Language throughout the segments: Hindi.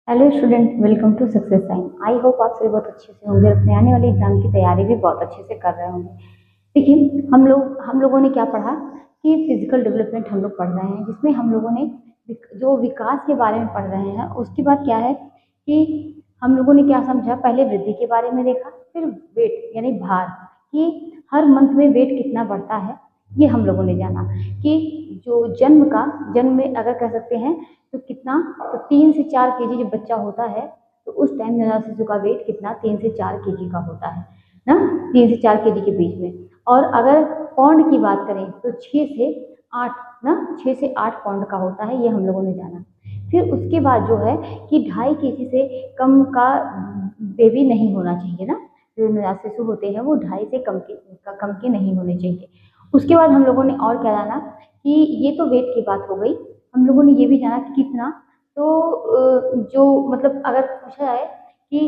Hello student, welcome to success sign. I hope आप सभी बहुत अच्छे से होंगे और अपने आने वाले एग्जाम की तैयारी भी बहुत अच्छे से कर रहे होंगे। देखिए, हम लोगों ने क्या पढ़ा कि फिजिकल डेवलपमेंट हम लोग पढ़ रहे हैं, जिसमें हम लोगों ने जो विकास के बारे में पढ़ रहे हैं। उसके बाद क्या है कि हम लोगों ने क्या समझा, पहले वृद्धि के बारे में देखा, फिर वेट यानी भार, कि हर मंथ में वेट कितना बढ़ता है ये हम लोगों ने जाना। कि जो जन्म में अगर कह सकते हैं तो कितना, तो 3 से 4 केजी जब बच्चा होता है तो उस टाइम नवजात शिशु का वेट कितना 3 से 4 केजी का होता है ना, 3 से 4 केजी के बीच में। और अगर पौंड की बात करें तो 6 से 8 ना, 6 से 8 पौंड का होता है, ये हम लोगों ने जाना। फिर उसके बाद जो है कि 2.5 केजी से कम का बेबी नहीं होना चाहिए ना, जो नवजात शिशु होते हैं वो 2.5 से कम के नहीं होने चाहिए। उसके बाद हम लोगों ने और क्या जाना कि ये तो वेट की बात हो गई। हम लोगों ने ये भी जाना कि कितना, तो जो मतलब अगर पूछा जाए कि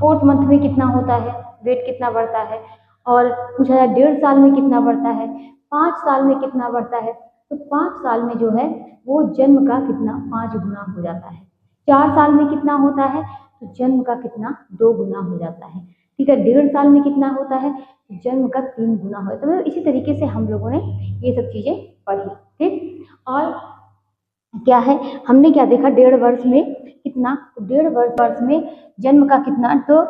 4th मंथ में कितना होता है, वेट कितना बढ़ता है, और पूछा जाए 1.5 साल में कितना बढ़ता है, 5 साल में कितना बढ़ता है, तो 5 साल में जो है वो जन्म का कितना 5 गुना हो जाता है। 4 साल में कितना होता है तो जन्म का कितना 2 गुना हो जाता है। ठीक है, 1.5 साल में कितना होता है, जन्म का 3 गुना होता है। तो मतलब इसी तरीके से हम लोगों ने ये सब चीजें पढ़ी। ठीक, और क्या है, हमने क्या देखा, 1.5 वर्ष में कितना, तो 1.5 वर्ष में जन्म का कितना, तो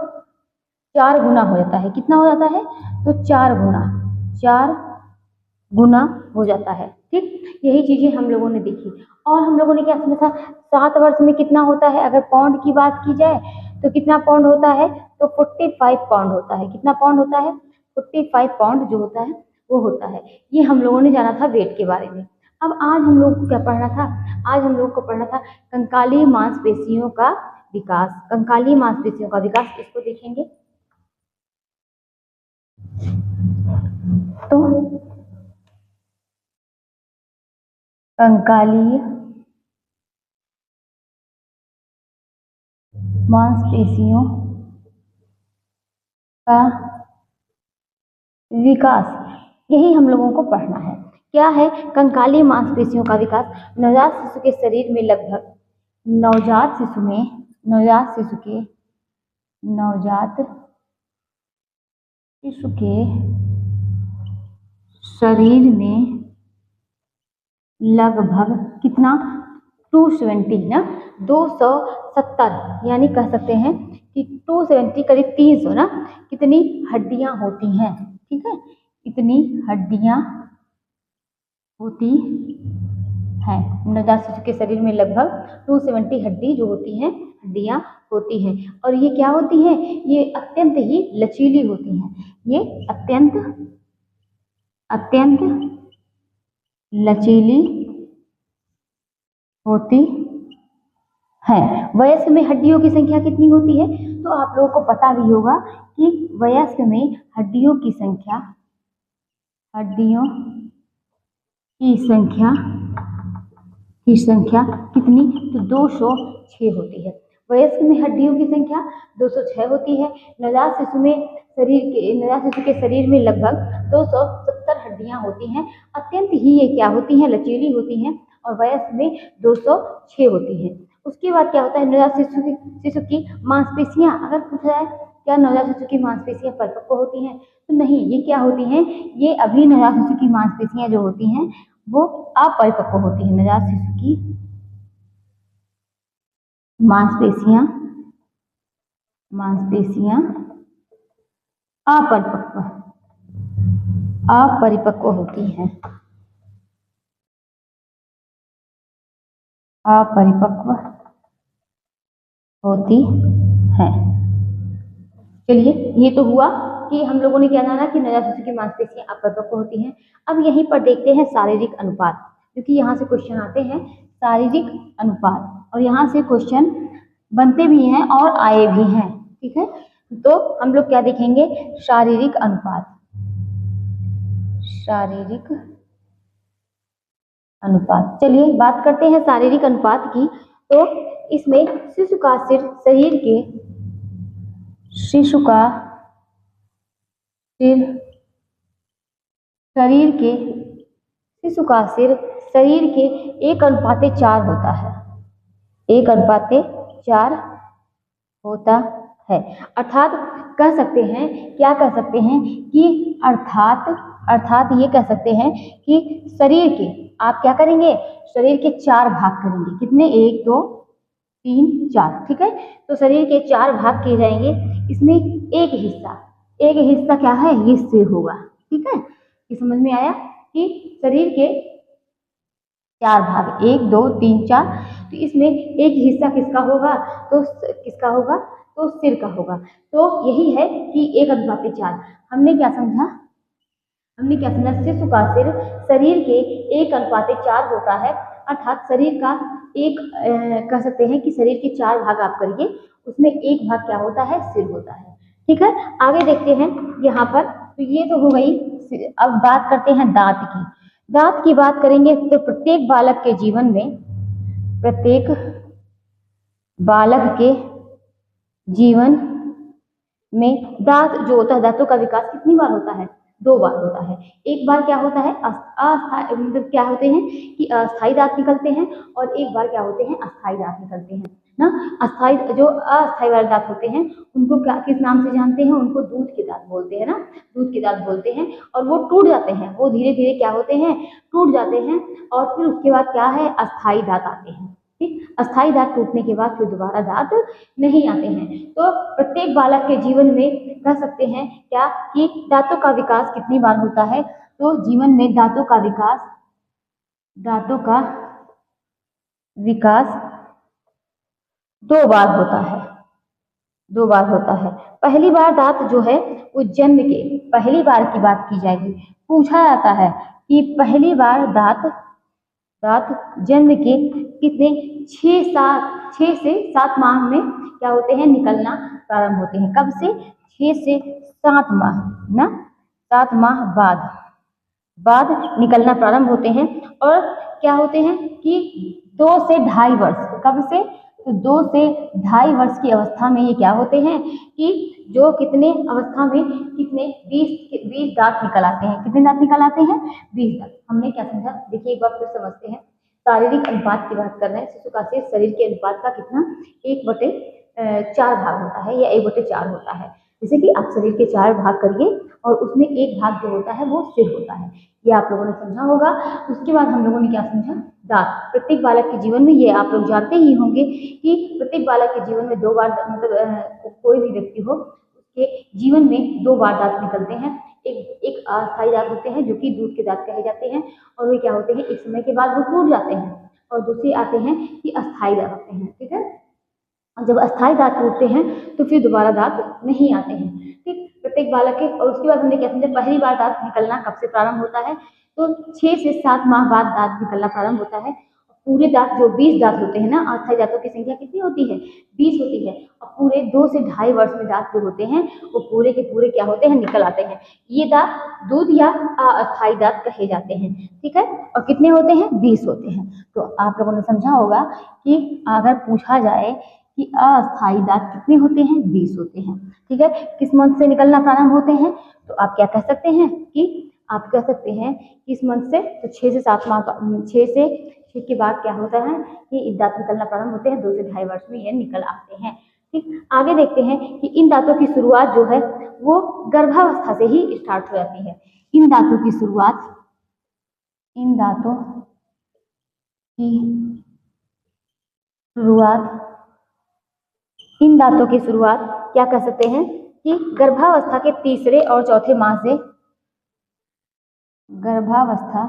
4 गुना हो जाता है। कितना हो जाता है, तो 4 गुना, 4 गुना हो जाता है। ठीक, यही चीजें हम लोगों ने देखी। और हम लोगों ने क्या समझा था, 7 वर्ष में कितना होता है, अगर पौंड की बात की जाए तो कितना पौंड होता है, तो 45 पौंड होता है। कितना पौंड होता है, 45 पौंड जो होता है वो होता है। ये हम लोगों ने जाना था वेट के बारे में। अब आज हम लोग को क्या पढ़ना था, आज हम लोग को पढ़ना था कंकाली मांसपेशियों का विकास। कंकाली मांसपेशियों का विकास, इसको देखेंगे तो कंकाली मांसपेशियों का विकास, यही हम लोगों को पढ़ना है। क्या है कंकाली मांसपेशियों का विकास, नवजात शिशु के शरीर में लगभग, नवजात शिशु में, नवजात शिशु के शरीर में लगभग कितना, 270 ना, 270, यानी कह सकते हैं कि 270 करीब 300 ना, कितनी हड्डियां होती हैं। ठीक है, इतनी हड्डियां होती हैं नवजात शिशु के शरीर में, लगभग 270 हड्डी जो होती हैं, हड्डियां होती हैं। और ये क्या होती हैं, ये अत्यंत ही लचीली होती हैं। ये अत्यंत अत्यंत लचीली होती है। वयस्क में हड्डियों की संख्या कितनी होती है, तो आप लोगों को पता भी होगा कि वयस्क में हड्डियों की संख्या कितनी, तो 206 होती है। वयस्क में हड्डियों की संख्या 206 होती है। नवजात शिशु के शरीर में लगभग 270 हड्डियां होती हैं। अत्यंत ही ये क्या होती हैं, लचीली होती हैं। और वयस्क में 206 होती है। उसके बाद क्या होता है, नवजात शिशु की मांसपेशियां, अगर पूछा जाए क्या नवजात शिशु की मांसपेशियां परिपक्व होती हैं, तो नहीं, ये क्या होती हैं, ये अभी नवजात शिशु की मांसपेशियां जो होती हैं वो अपरिपक्व होती है। नवजात शिशु की मांसपेशियां मांसपेशियां अपरिपक्व अपरिपक्व होती हैं, अपरिपक्व होती है। चलिए, ये तो हुआ कि हम लोगों ने क्या जाना कि नवजात शिशु की मांसपेशियां अपरिपक्व होती हैं। अब यहीं पर देखते हैं शारीरिक अनुपात, क्योंकि यहाँ से क्वेश्चन आते हैं शारीरिक अनुपात, और यहाँ से क्वेश्चन बनते भी हैं और आए भी हैं। ठीक है, तो हम लोग क्या देखेंगे, शारीरिक अनुपात। शारीरिक अनुपात, चलिए बात करते हैं शारीरिक अनुपात की। तो इसमें शिशु का सिर शरीर के शिशु का सिर शरीर के 1:4 होता है, 1:4 4 होता है। अर्थात कह सकते हैं, क्या कह सकते हैं कि अर्थात ये कह सकते हैं कि शरीर के आप क्या करेंगे, शरीर के 4 भाग करेंगे। कितने? 1 2 3 4, ठीक है। तो शरीर के 4 भाग किए जाएंगे। इसमें एक हिस्सा क्या है, ये सिर होगा, ठीक है। ये समझ में आया कि शरीर के 4 भाग, 1 2 3 4, तो इसमें एक हिस्सा किसका होगा, तो किसका होगा, तो सिर का होगा। तो यही है कि 1:4। हमने क्या समझा, शिशु का सिर शरीर के 1:4 होता है। अर्थात शरीर का एक कह सकते हैं कि शरीर के 4 भाग आप करिए, उसमें एक भाग क्या होता है, सिर होता है, ठीक है। आगे देखते हैं यहाँ पर, तो ये तो हो गई। अब बात करते हैं दांत की बात करेंगे तो प्रत्येक बालक के जीवन में दांत जो होता है, दांतों का विकास कितनी बार होता है, 2 बार होता है। एक बार क्या होता है, अस्थायी, मतलब क्या होते हैं कि अस्थायी दांत निकलते हैं, और एक बार क्या होते हैं, अस्थायी दांत निकलते हैं ना। अस्थायी वाले दांत होते हैं उनको क्या, किस नाम से जानते हैं, उनको दूध के दांत बोलते हैं ना, दूध के दांत बोलते हैं। और वो टूट जाते हैं, वो धीरे धीरे क्या होते हैं, टूट जाते हैं। और फिर उसके बाद क्या है, अस्थायी दांत आते हैं, ठीक। अस्थायी दांत टूटने के बाद फिर दोबारा दांत नहीं आते हैं। तो प्रत्येक बालक के जीवन में कह सकते हैं क्या कि दांतों का विकास कितनी बार होता है, तो जीवन में दांतों का विकास 2 बार होता है, 2 बार होता है। पहली बार दांत जो है वो जन्म के, पहली बार की बात की जाएगी। पूछा जाता है कि पहली बार दांत जन्म के कितने 6 से 7 माह में क्या होते हैं, निकलना प्रारंभ होते हैं। कब से? 6 से 7 माह ना, 7 माह बाद निकलना प्रारंभ होते हैं। और क्या होते हैं कि 2 से ढाई वर्ष, कब से? तो 2 से ढाई वर्ष की अवस्था में ये क्या होते हैं कि जो कितने अवस्था में कितने 20 दांत निकल आते हैं। कितने दांत निकल आते हैं? 20 दांत। हमने क्या समझा, देखिए एक बार फिर समझते हैं। शारीरिक अनुपात की बात कर रहे हैं। शिशु का सिर शरीर के अनुपात का कितना, 1/4 भाग होता है या 1/4 होता है। जैसे कि आप शरीर के 4 भाग करिए और उसमें एक भाग जो होता है वो सिर होता है। ये आप लोगों ने समझा होगा। उसके बाद हम लोगों ने क्या समझा, दांत प्रत्येक बालक के जीवन में, ये आप लोग जानते ही होंगे कि प्रत्येक बालक के जीवन में 2 बार, मतलब कोई भी व्यक्ति हो उसके जीवन में 2 बार दांत निकलते हैं। एक अस्थायी दांत होते हैं जो कि दूध के दांत कहे जाते हैं, और वे क्या होते हैं, एक समय के बाद वो टूट जाते हैं। और दूसरे आते हैं कि अस्थायी दांत होते हैं, ठीक है। जब अस्थायी दांत टूटते हैं तो फिर दोबारा दांत नहीं आते हैं, ठीक। प्रत्येक बालक के, और उसके बाद हमने क्या समझा, पहली बार दांत निकलना कब से प्रारंभ होता है, तो 6 से 7 माह बाद दांत निकलना प्रारंभ होता है। पूरे दांत जो 20 दांत होते हैं ना, अस्थायी दांतों की संख्या कितनी होती है, 20 होती है। और पूरे 2 से ढाई वर्ष में दांत जो होते हैं वो पूरे के पूरे क्या होते हैं, निकल आते हैं। ये दांत दूध या अस्थायी दांत कहे जाते हैं, ठीक है। और कितने होते हैं, 20 होते हैं। तो आप लोगों ने समझा होगा कि अगर पूछा जाए कि अस्थायी दांत कितने होते हैं, 20 होते हैं, ठीक है। किस मंथ से निकलना प्रारंभ होते हैं, तो आप क्या कह सकते हैं कि आप कह सकते हैं कि इस मंथ से, तो 6 से 7 माह, 6 के बाद क्या होता है कि दांत निकलना प्रारंभ होते हैं। 2 से ढाई वर्ष में ये निकल आते हैं, ठीक। आगे देखते हैं कि इन दांतों की शुरुआत जो है वो गर्भावस्था से ही स्टार्ट हो जाती है। इन दांतों की शुरुआत क्या कह सकते हैं कि गर्भावस्था के तीसरे और चौथे माह से, गर्भावस्था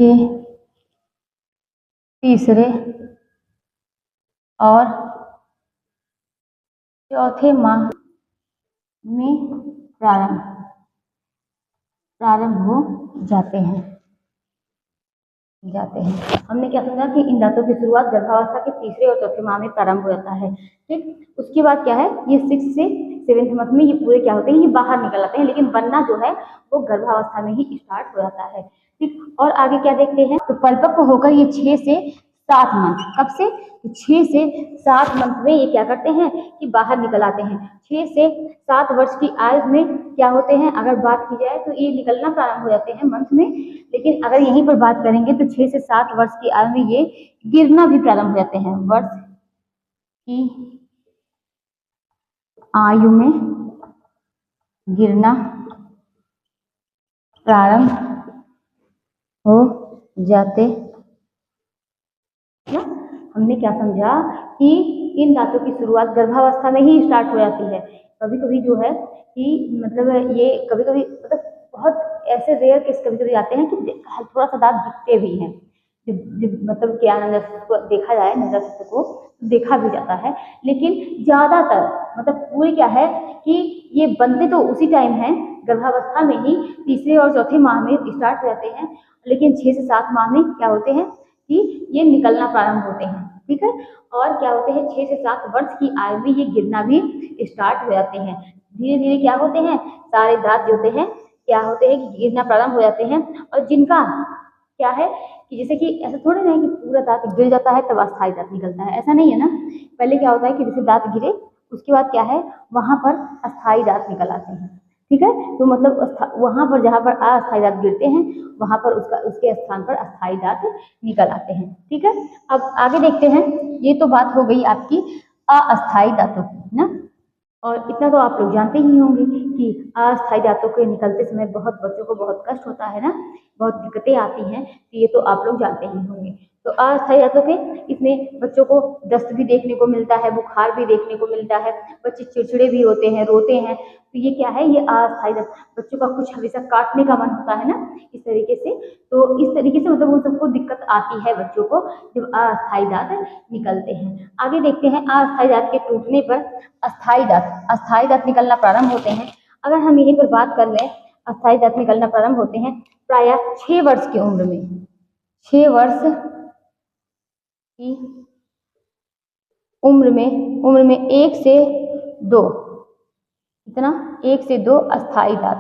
के तीसरे और चौथे माह में प्रारंभ हो जाते हैं। हमने क्या समझा कि इन दांतों की शुरुआत गर्भावस्था के तीसरे और चौथे माह में प्रारंभ हो जाता है, ठीक। उसके बाद क्या है, ये 6 से 7 मंथ में ये पूरे क्या होते हैं, ये बाहर निकल आते हैं। लेकिन बनना जो है वो गर्भावस्था में ही स्टार्ट हो जाता है, ठीक। और आगे क्या देखते हैं, तो परिपक्व होकर ये 6 से 7 मंथ। कब से? तो 6 से 7 मंथ में ये क्या करते हैं कि बाहर निकल आते हैं। 6 से 7 वर्ष की आयु में क्या होते हैं, अगर बात की जाए तो ये निकलना प्रारंभ हो जाते हैं मंथ में, लेकिन अगर यहीं पर बात करेंगे तो 6 से 7 वर्ष की आयु में ये गिरना भी प्रारंभ हो जाते हैं। वर्ष की आयु में गिरना प्रारंभ हो जाते ना। हमने क्या समझा कि इन दांतों की शुरुआत गर्भावस्था में ही स्टार्ट हो जाती है। कभी कभी जो है कि मतलब ये कभी कभी मतलब बहुत ऐसे रेयर केस कभी कभी आते हैं कि थोड़ा सा दांत दिखते भी हैं, मतलब क्या नजर को देखा जाए, नजर से को देखा भी जाता है, लेकिन ज्यादातर मतलब पूरी क्या है कि ये बनते तो उसी टाइम है, गर्भावस्था में ही, तीसरे और चौथे माह में स्टार्ट हो जाते हैं, लेकिन 6 से 7 माह में क्या होते हैं कि ये निकलना प्रारंभ होते हैं। ठीक है, और क्या होते हैं 6 से 7 वर्ष की आयु में ये गिरना भी स्टार्ट हो जाते हैं। धीरे धीरे क्या होते हैं, सारे दांत जो होते हैं क्या होते हैं कि गिरना प्रारंभ हो जाते हैं। और जिनका क्या है कि जैसे कि ऐसा थोड़ी ना है कि पूरा दांत गिर जाता है तब अस्थायी दांत निकलता है, ऐसा नहीं है ना। पहले क्या होता है कि जैसे दांत गिरे उसके बाद क्या है वहां पर अस्थायी दांत निकल आते हैं। ठीक है, तो मतलब वहां पर जहां पर अस्थायी दांत गिरते हैं वहां पर उसके स्थान पर अस्थायी दांत निकल आते हैं। ठीक है, अब आगे देखते हैं। ये तो बात हो गई आपकी अस्थायी दांतों की ना, और इतना तो आप लोग जानते ही होंगे कि अस्थायी दांतों के निकलते समय बहुत बच्चों को बहुत कष्ट होता है ना, बहुत दिक्कतें आती हैं, तो ये तो आप लोग जानते ही होंगे। तो अस्थायी दांतों के इसमें बच्चों को दस्त भी देखने को मिलता है, बुखार भी देखने को मिलता है, बच्चे चिड़चिड़े भी होते हैं, रोते हैं, तो ये क्या है, ये अस्थायी दांत। बच्चों का कुछ हमेशा काटने का मन होता है ना, इस तरीके से, तो इस तरीके से मतलब उन सबको दिक्कत आती है बच्चों को जब अस्थायी दांत निकलते हैं। आगे देखते हैं, अस्थायी दांत के टूटने पर अस्थायी दांत निकलना प्रारंभ होते हैं। अगर हम यहीं पर बात कर लें, अस्थायी दांत निकलना प्रारंभ होते हैं प्राय 6 वर्ष की उम्र में। 6 वर्ष की उम्र में 1 से 2, कितना, 1 से 2 अस्थायी दांत,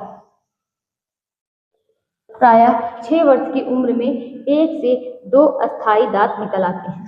प्राय 6 वर्ष की उम्र में 1 से 2 अस्थायी दांत निकल आते हैं,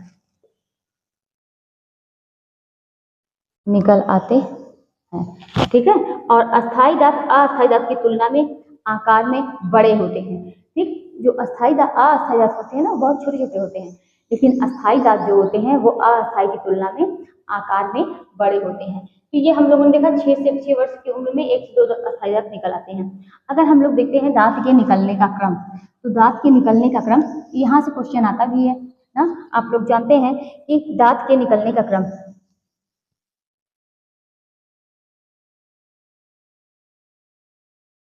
निकल आते हैं। ठीक है, और अस्थायी दांत अस्थायी दांत की तुलना में आकार में बड़े होते हैं। ठीक, जो अस्थायी दांत होते हैं ना बहुत छोटे छोटे होते हैं, लेकिन अस्थायी दांत जो होते हैं वो अस्थायी की तुलना में आकार में बड़े होते हैं। तो ये हम लोगों ने देखा 6 वर्ष की उम्र में 1 से 2 अस्थायी दांत निकल आते हैं। अगर हम लोग देखते हैं दांत के निकलने का क्रम, तो दांत के निकलने का क्रम यहाँ से क्वेश्चन आता भी है ना। आप लोग जानते हैं कि दांत के निकलने का क्रम,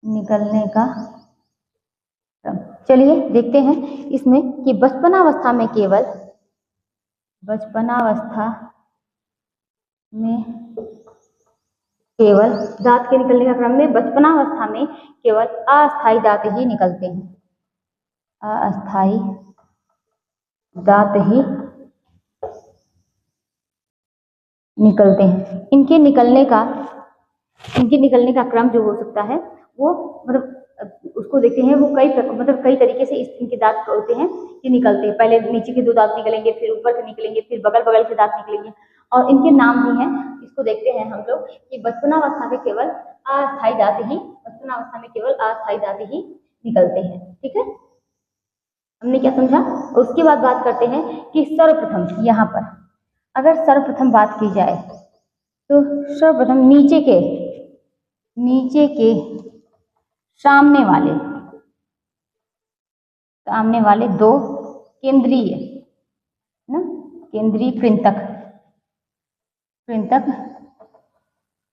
निकलने का क्रम, चलिए देखते हैं इसमें कि बचपनावस्था में केवल दांत के निकलने का क्रम में बचपनावस्था में केवल अस्थायी दांत ही निकलते हैं, अस्थायी दांत ही निकलते हैं। इनके निकलने का क्रम जो हो सकता है वो मतलब उसको देखते हैं, वो कई तरीके से इनके दांत होते हैं कि निकलते हैं। पहले नीचे के 2 दांत निकलेंगे, फिर ऊपर के निकलेंगे, फिर बगल बगल के दांत निकलेंगे, और इनके नाम भी हैं। इसको देखते हैं हम लोग कि बचपनावस्था में केवल अस्थायी दांत ही निकलते हैं। ठीक है, हमने क्या समझा। उसके बाद बात करते हैं कि सर्वप्रथम यहाँ पर अगर सर्वप्रथम बात की जाए तो सर्वप्रथम नीचे के सामने वाले 2 केंद्रीय कृंतक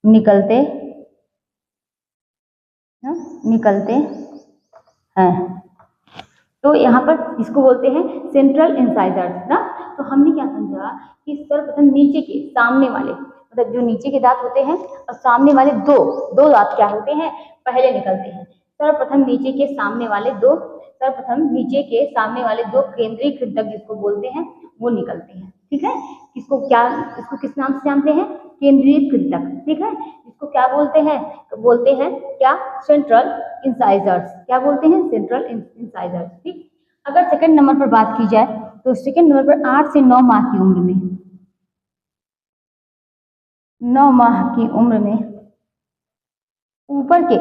निकलते हैं। तो यहाँ पर इसको बोलते हैं सेंट्रल इंसाइजर्स ना। तो हमने क्या समझा कि सर्वप्रथम नीचे के सामने वाले, मतलब जो नीचे के दांत होते हैं और सामने वाले दो दांत क्या होते हैं, पहले निकलते हैं। सर्वप्रथम नीचे के सामने वाले दो केंद्रीय कृंतक जिसको बोलते हैं वो निकलते हैं। ठीक है, इसको किस नाम से जानते हैं, केंद्रीय कृंतक। ठीक है, इसको क्या बोलते हैं, क्या, सेंट्रल इंसाइजर्स। क्या बोलते हैं, सेंट्रल इंसाइजर्स। ठीक, अगर सेकंड नंबर पर बात की जाए तो सेकंड नंबर पर 8 से 9 माह की उम्र में, 9 माह की उम्र में ऊपर के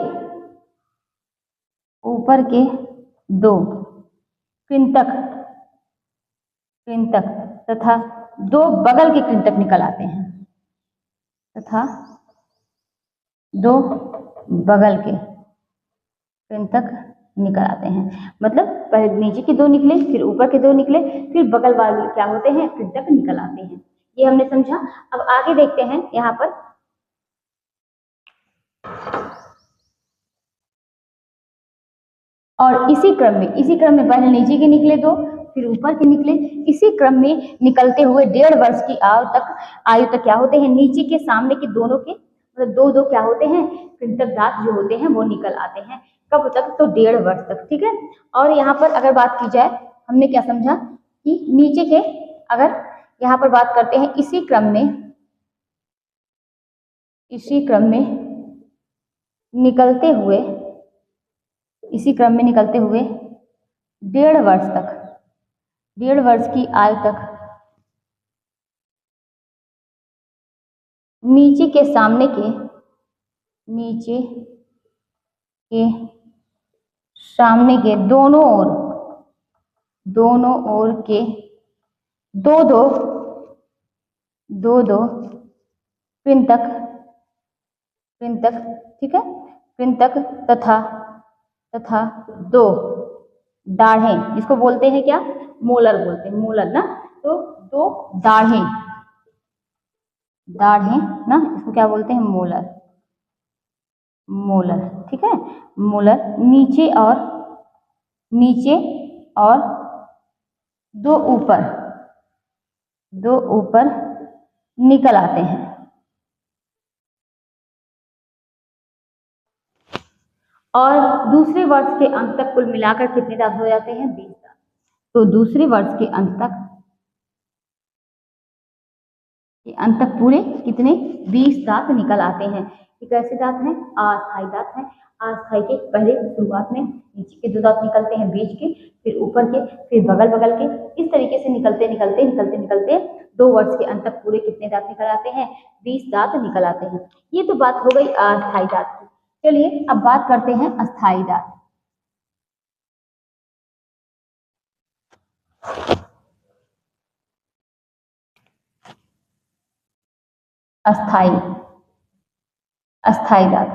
2 कृंतक तथा 2 बगल के कृंतक निकल आते हैं, तथा 2 बगल के कृंतक निकल आते हैं। मतलब पहले नीचे के 2 निकले, फिर ऊपर के 2 निकले, फिर बगल वाले क्या होते हैं, कृंतक निकल आते हैं। ये हमने समझा। अब आगे देखते हैं यहाँ पर, और इसी क्रम में पहले नीचे के निकले 2, फिर ऊपर के निकले। इसी क्रम में निकलते हुए 1.5 वर्ष की आयु तक क्या होते हैं, नीचे के सामने के दोनों के मतलब 2 क्या होते हैं, कृंतक दांत जो होते हैं वो निकल आते हैं। कब तक, तो 1.5 वर्ष तक। ठीक है। और यहाँ पर अगर बात की जाए, हमने क्या समझा कि नीचे के, अगर यहाँ पर बात करते हैं, इसी क्रम में निकलते हुए 1.5 वर्ष तक, 1.5 वर्ष की आयु तक नीचे के सामने के दोनों ओर के 2 कृंतक, ठीक है, कृंतक तथा 2 दाढ़ें, जिसको बोलते हैं क्या, मोलर बोलते हैं, मोलर ना। तो 2 दाढ़ें ना, इसको क्या बोलते हैं, मोलर। ठीक है, मोलर नीचे और 2 ऊपर निकल आते हैं। और दूसरे वर्ष के अंत तक कुल मिलाकर कितने दांत हो जाते हैं, 20 दांत। तो दूसरे वर्ष के अंत तक पूरे कितने, 20 दांत निकल आते हैं। ये कैसे दांत हैं, अस्थायी दांत हैं। अस्थायी के पहले शुरुआत में नीचे के 2 दांत निकलते हैं, बीच के, फिर ऊपर के, फिर बगल के। इस तरीके से निकलते 2 वर्ष के अंत तक पूरे कितने दांत निकल आते हैं, 20 दांत निकल आते हैं। ये तो बात हो गई अस्थायी दांत की। चलिए अब बात करते हैं अस्थायी दांत। अस्थायी दांत,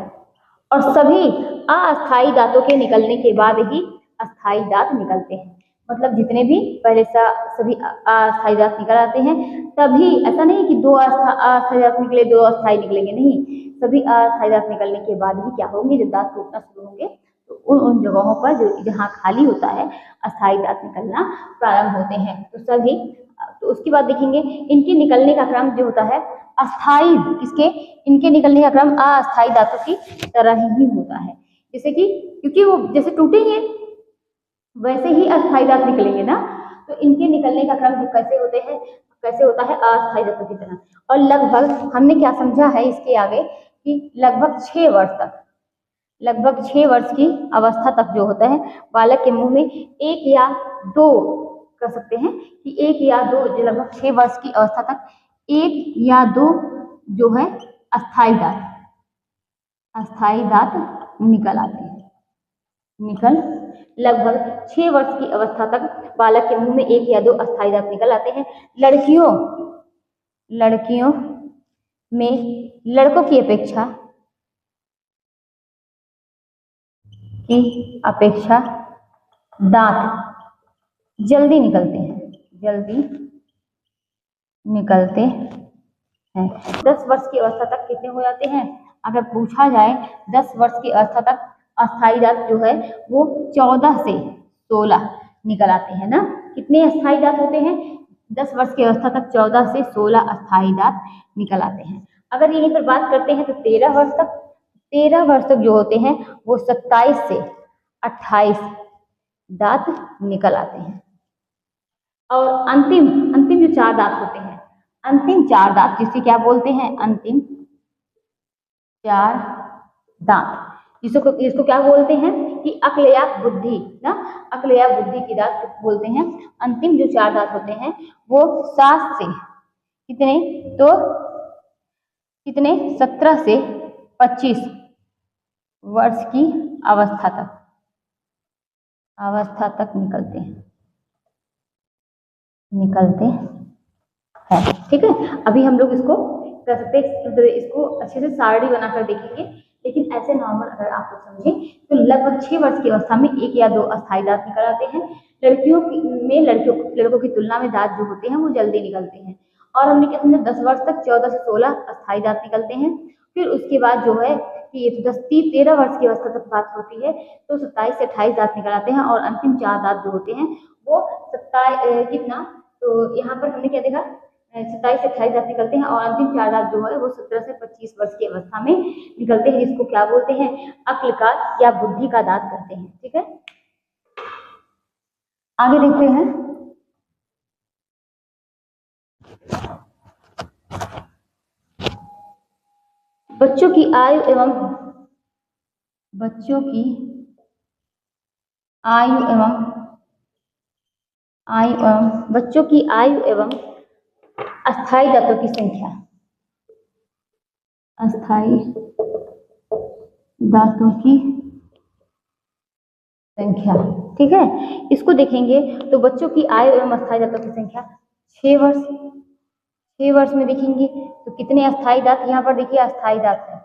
और सभी अस्थायी दांतों के निकलने के बाद ही अस्थायी दांत निकलते हैं। मतलब जितने भी पहले सभी अस्थायी दांत निकल आते हैं, तभी ऐसा नहीं कि 2 अस्थायी दांत निकले, 2 अस्थायी निकलेंगे, नहीं। सभी अस्थायी दांत निकलने के बाद ही क्या होंगे, जब दांत टूटना शुरू होंगे तो उन जगहों पर जहाँ खाली होता है अस्थायी दांत निकलना प्रारंभ होते हैं। तो उसके बाद देखेंगे इनके निकलने का क्रम जो होता है अस्थायी, इनके निकलने का क्रम अस्थायी दांतों की तरह ही होता है। जैसे कि क्योंकि वो जैसे टूटेंगे वैसे ही अस्थायी दांत निकलेंगे ना, तो इनके निकलने का क्रम कैसे होता है, अस्थायी दांतों की तरह। और लगभग हमने क्या समझा है इसके आगे कि लगभग 6 वर्ष की अवस्था तक जो होता है बालक के मुंह में 1 या 2 कर सकते हैं कि 1 या 2, जो लगभग 6 वर्ष की अवस्था तक 1 या 2 जो है अस्थायी दांत निकल आते हैं। लगभग 6 वर्ष की अवस्था तक बालक के मुंह में 1 या 2 अस्थायी दांत निकल आते हैं। लड़कियों में लड़कों की अपेक्षा दांत जल्दी निकलते हैं। 10 वर्ष की अवस्था तक कितने हो जाते हैं, अगर पूछा जाए 10 वर्ष की अवस्था तक अस्थायी दांत जो है वो 14 से 16 निकल आते हैं ना। कितने अस्थायी दांत होते हैं, 10 वर्ष की अवस्था तक 14 से 16 अस्थायी दांत निकल आते हैं। अगर यहीं पर बात करते हैं तो 13 वर्ष तक जो होते हैं वो 27 से 28 दांत निकल आते हैं। और अंतिम जो 4 दांत होते हैं, अंतिम 4 दांत जिसे क्या बोलते हैं, अंतिम 4 दांत, इसको क्या बोलते हैं कि अक्ल या बुद्धि ना, अक्ल या बुद्धि की दात बोलते हैं। अंतिम जो 4 दांत होते हैं वो 7 से कितने, तो कितने 17 से 25 वर्ष की अवस्था तक निकलते हैं। ठीक है, अभी हम लोग इसको कर सकते हैं, इसको अच्छे से सारणी बनाकर देखेंगे। लेकिन ऐसे नॉर्मल अगर आप लोग समझें तो लगभग 6 वर्ष की अवस्था में 1 या 2 अस्थायी दांत निकल आते हैं। लड़कों की तुलना में दांत जो होते हैं वो जल्दी निकलते हैं। और हमने क्या समझा, 10 वर्ष तक 14 से 16 अस्थायी दांत निकलते हैं। फिर उसके बाद जो है कि ये तो 13 वर्ष की अवस्था तक बात होती है, तो 27 से 28 दांत निकल आते हैं। और अंतिम 4 दांत जो होते हैं वो 27 कितना, तो यहाँ पर हमने क्या देखा, 27 से 28 दांत निकलते हैं। और अंतिम 4 दांत जो है वो 17 से 25 वर्ष की अवस्था में निकलते हैं, जिसको क्या बोलते हैं, अक्ल का या बुद्धि का दांत कहते हैं। ठीक है, आगे देखते हैं। बच्चों की आयु एवं अस्थायी दांतों की संख्या, अस्थायी दांतों की संख्या। ठीक है, इसको देखेंगे तो बच्चों की आयु एवं अस्थायी दांतों की संख्या 6 वर्ष, 6 वर्ष में देखेंगे तो कितने अस्थायी दांत, यहाँ पर देखिए अस्थायी दांत है,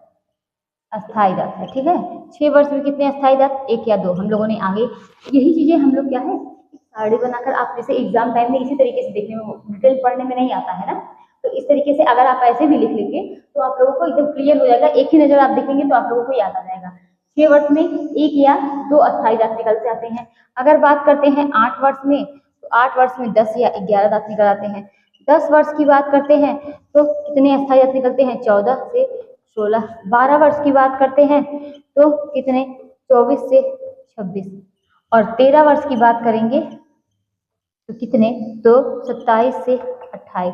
अस्थायी दांत है। ठीक है, 6 वर्ष में कितने अस्थायी दांत, 1 या 2। हम लोगों ने आगे यही चीजें हम लोग क्या है सारणी बनाकर, आप जैसे एग्जाम टाइम में इसी तरीके से देखने में, डिटेल पढ़ने में नहीं आता है ना, तो इस तरीके से अगर आप ऐसे भी लिख लेंगे तो आप लोगों को एकदम क्लियर हो जाएगा। एक ही नजर आप देखेंगे तो आप लोगों को याद आ जाएगा। 6 वर्ष में 1 या 2 अस्थायी दांत निकल से आते हैं। अगर बात करते हैं 8 वर्ष में, तो 8 वर्ष में 10 या 11 दांत निकल आते हैं। 10 वर्ष की बात करते हैं तो कितने अस्थायी दांत निकलते हैं, 14 से 16। 12 वर्ष की बात करते हैं तो कितने, 24 से 26। और 13 वर्ष की बात करेंगे तो कितने, तो 27 से 28,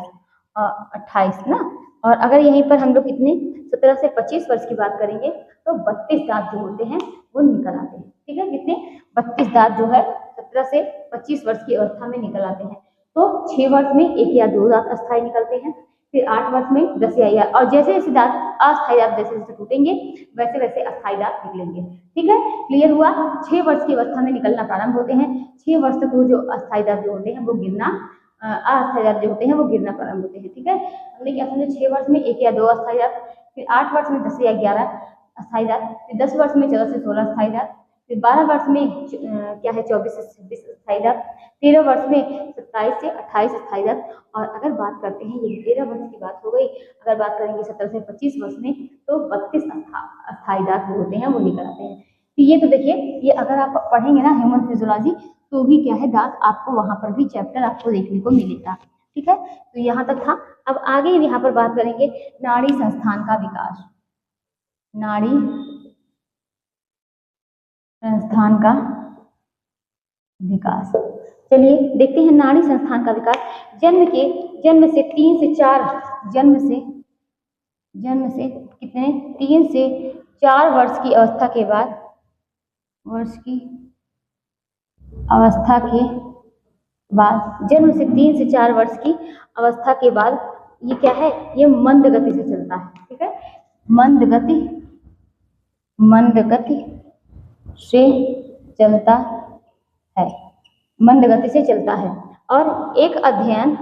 28 ना। और अगर यहीं पर हम लोग कितने 17 से 25 वर्ष की बात करेंगे तो 32 दांत जो होते हैं वो निकल आते हैं। ठीक है, कितने, 32 दांत जो है 17 से 25 वर्ष की अवस्था में निकल आते हैं। तो 6 वर्ष में 1 या 2 दांत अस्थायी निकलते हैं। फिर 8 वर्ष में 10 या और जैसे जैसे दांत अस्थायी दांत जैसे जैसे टूटेंगे वैसे वैसे अस्थायी दांत निकलेंगे। ठीक है, क्लियर हुआ। 6 वर्ष की अवस्था में निकलना प्रारंभ होते हैं। 6 वर्ष तक वो जो अस्थायी दांत जो होते हैं वो गिरना, अस्थायी दांत जो होते हैं वो गिरना प्रारंभ होते हैं। ठीक है, हमने क्या समझा, 6 वर्ष में 1 या 2 अस्थायी दांत, फिर 8 वर्ष में 10 या 11 अस्थायी दांत, फिर 10 वर्ष में 14 से 16 अस्थायी दांत, फिर 12 वर्ष में क्या है 24 से 26 अस्थायी दांत, 13 वर्ष में 27 से 28 अस्थायी दांत। और अगर बात करते हैं, ये 13 वर्ष की बात हो गई, अगर बात करेंगे 17 से 25 वर्ष में तो 32 अस्थायी दांत होते हैं वो निकल आते हैं। तो ये तो देखिए, ये अगर आप पढ़ेंगे ना ह्यूमन फिजियोलॉजी तो भी क्या है दांत आपको वहां पर भी चैप्टर आपको देखने को मिलेगा। ठीक है, तो यहाँ तक था। अब आगे यहाँ पर बात करेंगे नाड़ी संस्थान का विकास, नाड़ी संस्थान का विकास। चलिए देखते हैं नाड़ी संस्थान का विकास। जन्म से 3 से 4 जन्म से कितने 3 से 4 वर्ष की अवस्था के बाद जन्म से 3 से 4 वर्ष की अवस्था के बाद ये क्या है, ये मंद गति से चलता है। ठीक है, मंद गति से चलता है, मंद गति से चलता है। और एक अध्ययन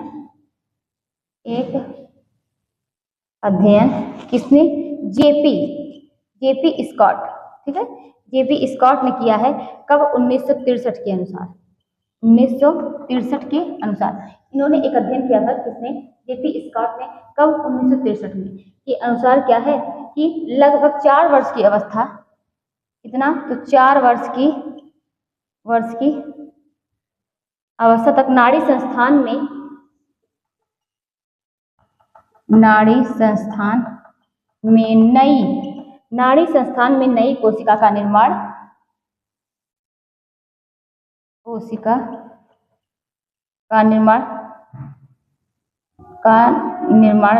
किसने, जेपी स्कॉट। ठीक है, जेपी स्कॉट ने किया है, कब, 1963 के अनुसार, 1963 के अनुसार इन्होंने एक अध्ययन किया था। किसने, जेपी स्कॉट ने, कब, 1963 में, के अनुसार क्या है कि लगभग 4 वर्ष की अवस्था, कितना, तो 4 वर्ष की अवस्था तक नाड़ी संस्थान में नई कोशिका का निर्माण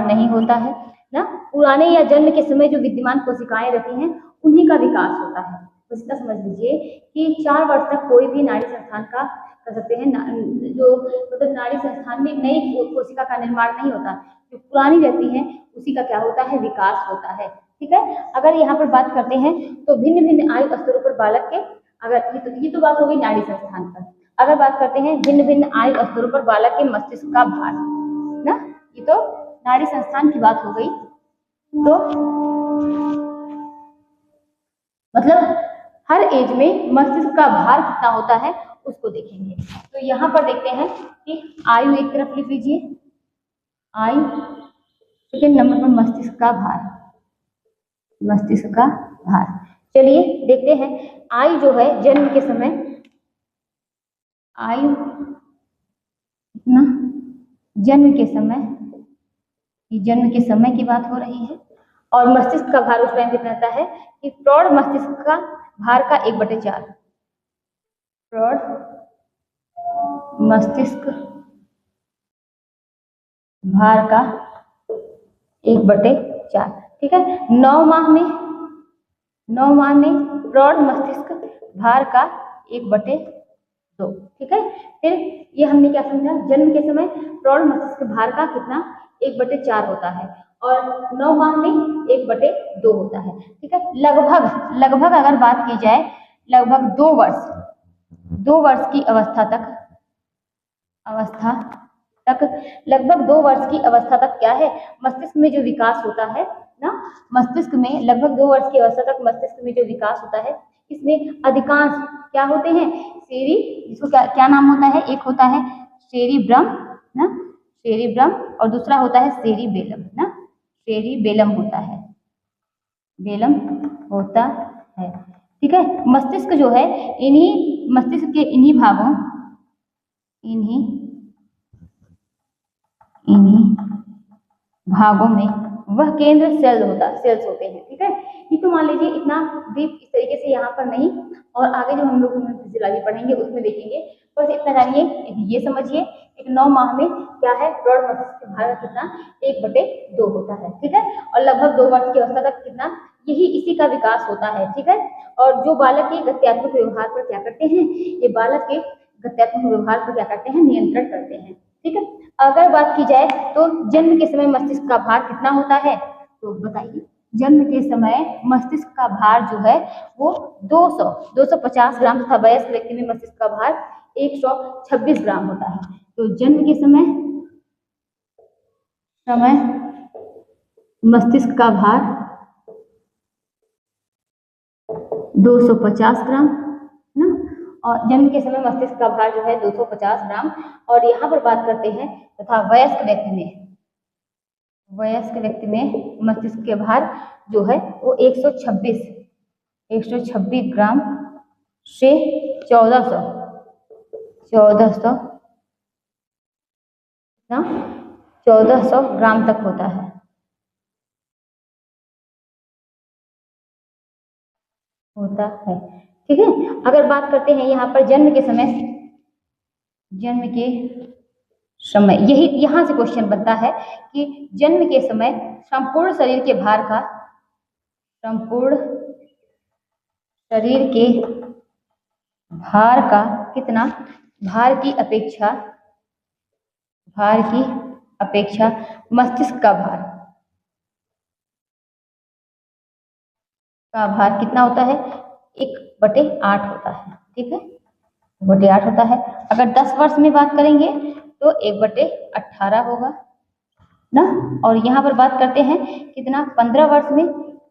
नहीं होता है ना। पुराने या जन्म के समय जो विद्यमान कोशिकाएं रहती हैं उन्हीं का विकास होता है। बस इतना समझ लीजिए कि 4 वर्ष तक कोई भी नाड़ी संस्थान का कर सकते हैं जो मतलब नाड़ी संस्थान में नई कोशिका का निर्माण नहीं होता, जो पुरानी रहती है उसी का क्या होता है, विकास होता है। ठीक है, अगर यहाँ पर बात करते हैं तो भिन्न भिन्न आयु स्तरों पर बालक के, अगर ये तो बात हो गई नाड़ी संस्थान पर। अगर बात करते हैं भिन्न भिन्न आयु स्तरों पर बालक के मस्तिष्क का भार ना, ये तो नाड़ी संस्थान की बात हो गई। तो मतलब हर एज में मस्तिष्क का भार कितना होता है उसको देखेंगे। तो यहाँ पर देखते हैं कि आयु एक तरफ लिख लीजिए, आयु, सेकेंड नंबर पर मस्तिष्क का भार, मस्तिष्क का भार। चलिए देखते हैं आयु जो है जन्म के समय, आयु कितना, जन्म के समय, ये जन्म के समय की बात हो रही है। और मस्तिष्क का भार उस टाइम कितना रहता है कि प्रौढ़ मस्तिष्क का भार का 1/4, प्रौढ़ मस्तिष्क भार का 1/4। ठीक है, 9 माह में प्रौढ़ मस्तिष्क भार का 1/2। ठीक है, फिर ये हमने क्या समझा, जन्म के समय प्रौढ़ मस्तिष्क भार का कितना 1/4 होता है और 9 माह में 1/2 होता है। ठीक है, लगभग अगर बात की जाए लगभग 2 वर्ष की अवस्था तक लगभग 2 वर्ष की अवस्था तक क्या है, मस्तिष्क में जो विकास होता है ना, मस्तिष्क में लगभग 2 वर्ष की अवस्था तक मस्तिष्क में जो विकास होता है, इसमें अधिकांश क्या होते हैं, जिसको क्या नाम होता है, एक होता है सेरिब्रम ना, सेरिब्रम, और दूसरा होता है सेरिबेलम ना, सेरिबेलम होता है, बेलम होता है। ठीक है, मस्तिष्क जो है मस्तिष्क के इन्हीं भागों में वह केंद्र सेल्स होते हैं। ठीक है, ये तो मान लीजिए इतना डीप इस तरीके से यहाँ पर नहीं, और आगे जो हम लोग फिजियोलॉजी पढ़ेंगे उसमें देखेंगे। बस इतना जानिए, ये समझिए एक 9 माह में क्या है, प्रौढ़ मस्तिष्क का भार कितना 1/2 होता है। ठीक है, और लगभग 2 वर्ष की अवस्था तक कितना, इसी का विकास होता है। ठीक है, और जो बालक के गत्यात्मक व्यवहार पर क्या करते हैं, ये बालक के गत्यात्मक व्यवहार पर क्या करते हैं, नियंत्रण करते हैं। ठीक है, अगर बात की जाए तो जन्म के समय मस्तिष्क का भार कितना होता है, तो बताइए, जन्म के समय मस्तिष्क का भार जो है वो 250 ग्राम तथा वयस्क व्यक्ति में मस्तिष्क का भार 126 ग्राम होता है। तो जन्म के समय मस्तिष्क का भार 250 ग्राम ना, और जन्म के समय मस्तिष्क का भार जो है 250 ग्राम। और यहाँ पर बात करते हैं तथा वयस्क व्यक्ति में मस्तिष्क के भार जो है वो 126 ग्राम से 1400 ग्राम तक होता है। ठीक है, अगर बात करते हैं यहाँ पर जन्म के समय यही यहाँ से क्वेश्चन बनता है कि जन्म के समय संपूर्ण शरीर के भार का कितना, भार की अपेक्षा मस्तिष्क का भार कितना होता है, 1/8 होता है। ठीक है, 1/8 होता है। अगर 10 वर्ष में बात करेंगे तो 1/18 होगा ना, और यहाँ पर बात करते हैं कितना, 15 वर्ष में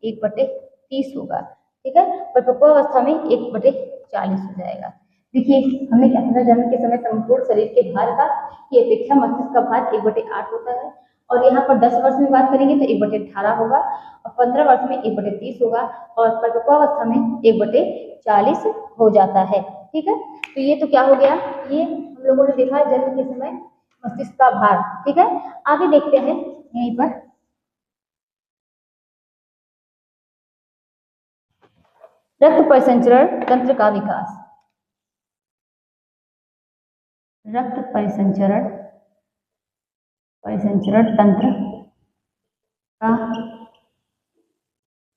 1/30 होगा। ठीक है, परिपक्वावस्था में 1/40 हो जाएगा। देखिए हमने क्या समझा, जन्म के समय संपूर्ण शरीर के भार का की अपेक्षा मस्तिष्क का भार 1/8 होता है, और यहाँ पर 10 वर्ष में बात करेंगे तो 1/18 होगा, और 15 वर्ष में 1/30 होगा, और परिपक्वावस्था में 1/40 हो जाता है। ठीक है, तो ये तो क्या हो गया, ये हम लोगों ने देखा जन्म के समय मस्तिष्क का भार। ठीक है, आगे देखते हैं यहीं पर रक्त परिसंचरण तंत्र का विकास। रक्त परिसंचरण तंत्र का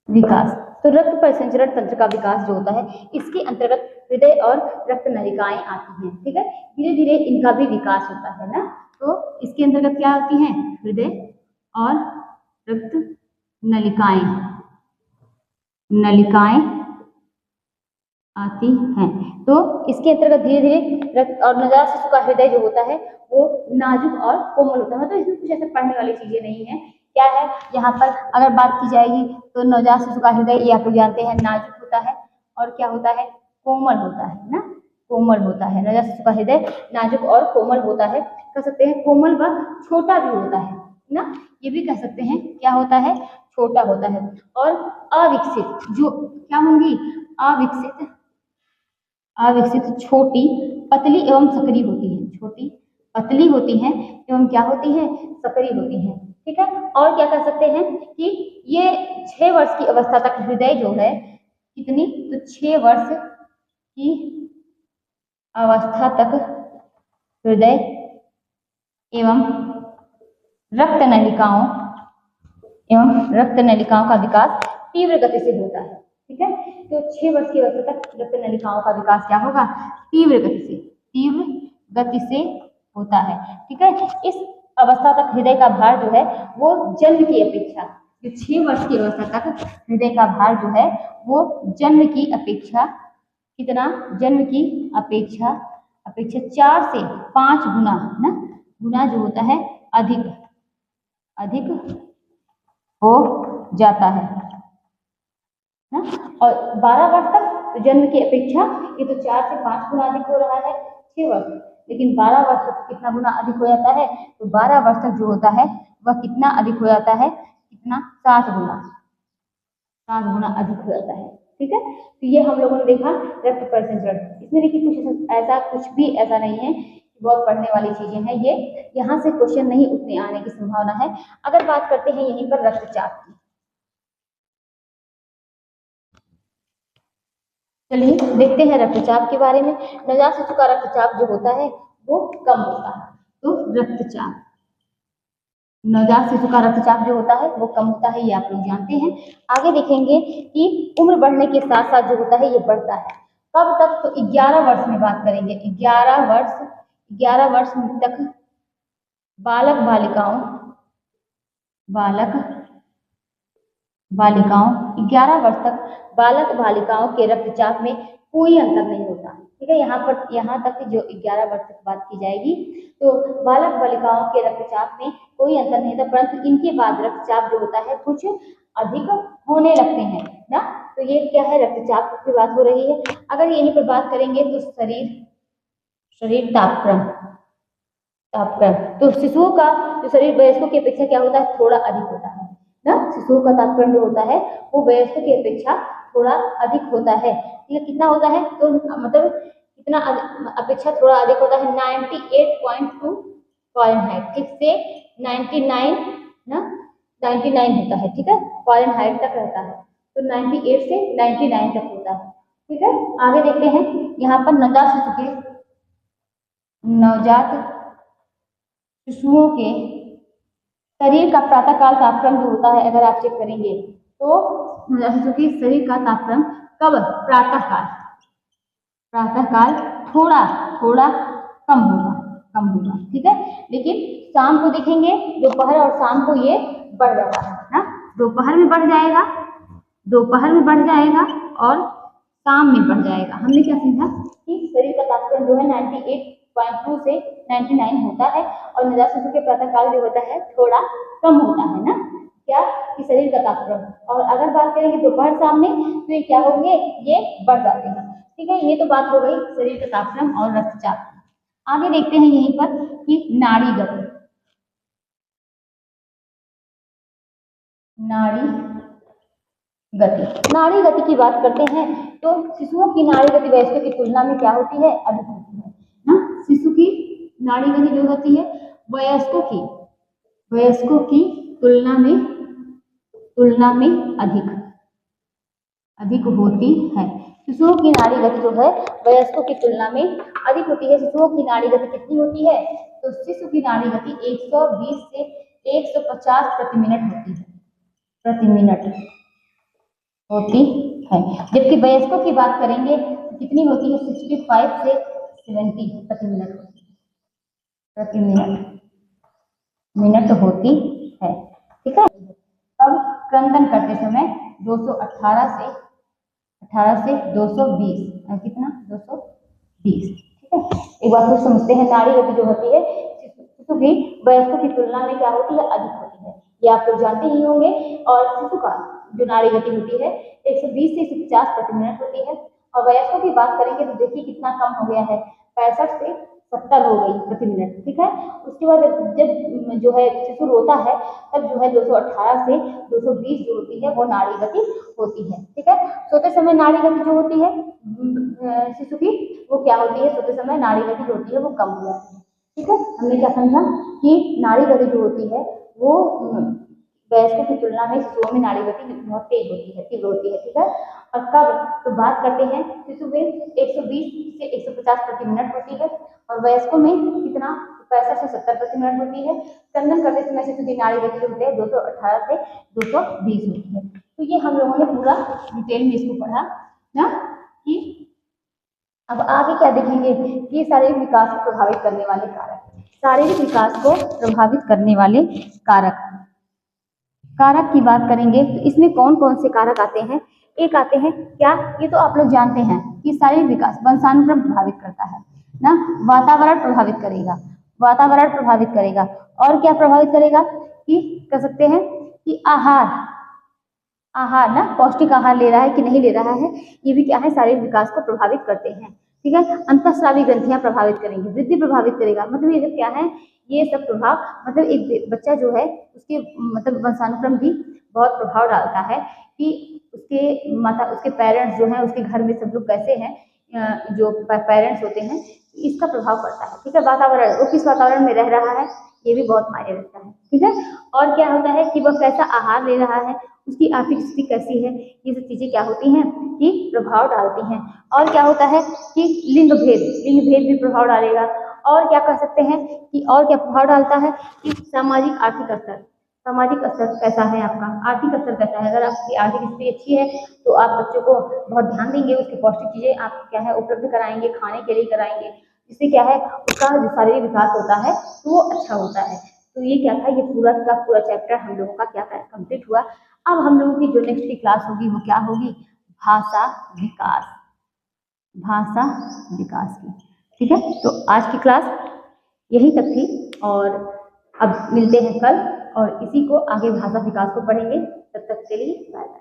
विकास। तो रक्त परिसंचरण तंत्र का विकास जो होता है, इसके अंतर्गत हृदय और रक्त नलिकाएं आती हैं। ठीक है, धीरे धीरे इनका भी विकास होता है ना। तो इसके अंतर्गत क्या आती हैं? हृदय और रक्त नलिकाएं आती हैं। तो इसके अंतर्गत धीरे धीरे रक्त और नवजात शिशु का हृदय जो होता है वो नाजुक और कोमल होता है। मतलब इसमें कुछ ऐसे पढ़ने वाली चीजें नहीं है। क्या है यहाँ पर अगर बात की जाएगी तो नवजात शिशु का हृदय ये आप लोग जानते हैं नाजुक होता है और क्या होता है? कोमल होता है ना, कोमल होता है। नवजात शिशु का हृदय नाजुक और कोमल होता है। कह सकते हैं कोमल व छोटा भी होता है ना, ये भी कह सकते हैं क्या होता है? छोटा होता है। और अविकसित जो क्या होंगी? अविकसित छोटी, पतली एवं सकरी होती है। छोटी, पतली होती हैं एवं क्या होती है? सकरी होती हैं। ठीक है, और क्या कह सकते हैं कि ये 6 वर्ष की अवस्था तक हृदय जो है कितनी? तो 6 वर्ष की अवस्था तक हृदय एवं रक्त नलिकाओं का विकास तीव्र गति से होता है। ठीक है, तो 6 वर्ष की अवस्था तक रक्त नलिकाओं का विकास क्या होगा? तीव्र गति से होता है। ठीक है, इस अवस्था तक हृदय का भार जो है वो जन्म की अपेक्षा, जो 6 वर्ष की अवस्था तक हृदय का भार जो है वो जन्म की अपेक्षा कितना? जन्म की अपेक्षा 4 से 5 गुना जो होता है अधिक हो जाता है ना। और 12 वर्ष तक तो जन्म की अपेक्षा ये तो 4 से 5 गुना अधिक हो रहा है 6 वर्ष, लेकिन 12 वर्ष तक कितना गुना अधिक हो जाता है? तो 12 वर्ष तक जो होता है वह कितना अधिक हो जाता है? कितना? 7 गुना अधिक हो जाता है। ठीक है, तो ये हम लोगों ने देखा रक्त परिसंचरण। इसमें देखिए कुछ भी ऐसा नहीं है, बहुत पढ़ने वाली चीजें हैं ये, यहाँ से क्वेश्चन नहीं उतने आने की संभावना है। अगर बात करते हैं यहीं पर रक्तचाप की, चलिए देखते हैं रक्तचाप के बारे में। नवजात शिशु का रक्तचाप जो होता है वो कम होता है। तो रक्तचाप, नवजात शिशु का रक्तचाप जो होता है वो कम होता है, ये आप लोग जानते हैं। आगे देखेंगे कि उम्र बढ़ने के साथ साथ जो होता है ये बढ़ता है। कब तक? तो 11 वर्ष में बात करेंगे। 11 वर्ष तक बालक बालिकाओं 11 वर्ष तक बालक बालिकाओं के रक्तचाप में कोई अंतर नहीं होता। ठीक है, यहाँ तक जो 11 वर्ष तक बात की जाएगी तो बालक बालिकाओं के रक्तचाप में कोई अंतर नहीं था, परंतु इनके बाद रक्तचाप जो होता है कुछ अधिक होने लगते हैं ना। तो ये क्या है? रक्तचाप की बात हो रही है। अगर यहीं पर बात करेंगे तो शरीर तापक्रम, तो शिशुओं का जो शरीर वयस्कों की अपेक्षा क्या होता है? थोड़ा अधिक होता है ना। शिशुओं का तापक्रम जो होता है वो वयस्कों की अपेक्षा थोड़ा अधिक होता है। ठीक है, कितना होता है? तो मतलब कितना अपेक्षा थोड़ा अधिक होता है? 98.2 फ़ारेनहाइट। ठीक से 99 ना, 99 होता है। ठीक है, फ़ारेनहाइट तक रहता है, तो 98 से 99 तक होता है। ठीक है, आगे देखते हैं यहाँ पर नवजात शिशुओं के शरीर का प्रातःकाल तापक्रम जो होता है, अगर आप चेक करेंगे तो शिशु के शरीर का तापक्रम कब? प्रातःकाल थोड़ा कम होगा। ठीक है, लेकिन शाम को देखेंगे दोपहर और शाम को ये बढ़ जाता है ना। दोपहर में बढ़ जाएगा और शाम में बढ़ जाएगा। हमने क्या समझा कि शरीर का तापक्रम जो है 98.2 से 99 होता है और नवजात शिशु के प्रातःकाल जो होता है थोड़ा कम होता है ना, क्या? कि शरीर का तापक्रम। और अगर बात करेंगे दोपहर शाम में तो ये क्या होंगे? ये बढ़ जाते हैं। ठीक है, ये तो बात हो गई शरीर का तापक्रम और रक्तचाप। आगे देखते हैं यहीं पर कि नाड़ी गति की बात करते हैं तो शिशुओं की नाड़ी गति वयस्कों की तुलना में क्या होती है? अधिक होती है ना। शिशु की नाड़ी गति जो होती है वयस्कों की तुलना में अधिक होती है। शिशुओं की नाड़ी गति जो है वयस्कों की तुलना में अधिक होती है। शिशुओं की नाड़ी गति कितनी होती है? तो शिशु की नाड़ी गति 120 से 150 प्रति मिनट होती है। होती है। जबकि वयस्कों की बात करेंगे तो कितनी होती है, 65 से 70 प्रति मिनट होती है, प्रति मिनट होती है। ठीक है। अब क्रंदन करते समय 18 से 220 कितना 220। ठीक है। एक बार फिर समझते हैं, नाड़ी गति जो होती है शिशु की वयस्कों की तुलना में क्या होती है, अधिक होती है, ये आप लोग जानते ही होंगे। और शिशु का जो नाड़ी गति होती है 120 से 150 प्रति मिनट होती है। और वयस्कों की बात करेंगे तो देखिए कितना कम हो गया है, 65 से 70 हो गई प्रति मिनट। ठीक है। उसके बाद जब जो है शिशु रोता है तब जो है 218 से 220 जो होती है वो नाड़ी गति होती है। ठीक है। सोते समय नाड़ी गति जो होती है शिशु की वो क्या होती है, सोते समय नाड़ी गति जो होती है वो कम हो जाती है। ठीक है। हमने क्या समझा कि नाड़ी गति जो होती है वो वयस्कों की तुलना में शिशुओं में नाड़ी गति बहुत तेज होती है, तीव्र होती है। ठीक है। और कब, तो बात करते हैं शिशु में 120 से 150 प्रति मिनट होती है और वयस्कों में कितना 65 से 70 प्रति मिनट होती है। क्रंदन करते समय शिशु की नाड़ी गति जो होती है 218 से 220 होती है। तो ये हम लोगों ने पूरा डिटेल में इसको पढ़ा ना। कि अब आगे क्या देखेंगे कि शारीरिक विकास को प्रभावित करने वाले कारक, शारीरिक विकास को प्रभावित करने वाले कारक की बात करेंगे तो इसमें कौन कौन से कारक आते हैं। एक आते हैं क्या, ये तो आप लोग जानते हैं कि शारीरिक विकास वंशानुक्रम प्रभावित करता है ना, वातावरण प्रभावित करेगा, वातावरण प्रभावित करेगा, और क्या प्रभावित करेगा कि कह सकते हैं कि आहार ना, पौष्टिक आहार ले रहा है कि नहीं ले रहा है, ये भी क्या है, शारीरिक विकास को प्रभावित करते हैं। ठीक है। अंतःस्रावी ग्रंथियां प्रभावित करेंगी, वृद्धि प्रभावित करेगा, मतलब ये सब क्या है, ये सब प्रभाव, मतलब एक बच्चा जो है उसके मतलब वंशानुक्रम भी बहुत प्रभाव डालता है कि उसके माता, उसके पेरेंट्स जो हैं, उसके घर में सब लोग कैसे हैं, जो पेरेंट्स होते हैं, इसका प्रभाव पड़ता है। ठीक है। वातावरण, वो किस वातावरण में रह रहा है ये भी बहुत मायने रखता है। ठीक है। और क्या होता है कि वह कैसा आहार ले रहा है, उसकी आर्थिक स्थिति कैसी है, ये सब चीजें क्या होती हैं कि प्रभाव डालती हैं। और क्या होता है कि लिंग भेद भी प्रभाव डालेगा। और क्या कह सकते हैं कि और क्या प्रभाव डालता है कि सामाजिक आर्थिक स्तर, सामाजिक स्तर कैसा है आपका, आर्थिक स्तर कैसा है। अगर आपकी आर्थिक स्थिति अच्छी है तो आप बच्चों को बहुत ध्यान देंगे, उसकी पौष्टिक चीजें आप क्या है उपलब्ध कराएंगे, खाने के लिए कराएंगे, जिससे क्या है उसका जो शारीरिक विकास होता है तो वो अच्छा होता है। तो ये क्या था, ये पूरा का पूरा चैप्टर हम लोगों का क्या कंप्लीट हुआ। अब हम लोगों की जो नेक्स्ट की क्लास होगी वो क्या होगी, भाषा विकास, भाषा विकास की। ठीक है। तो आज की क्लास यही तक थी और अब मिलते हैं कल और इसी को आगे भाषा विकास को पढ़ेंगे। तब तक के लिए बाय बाय।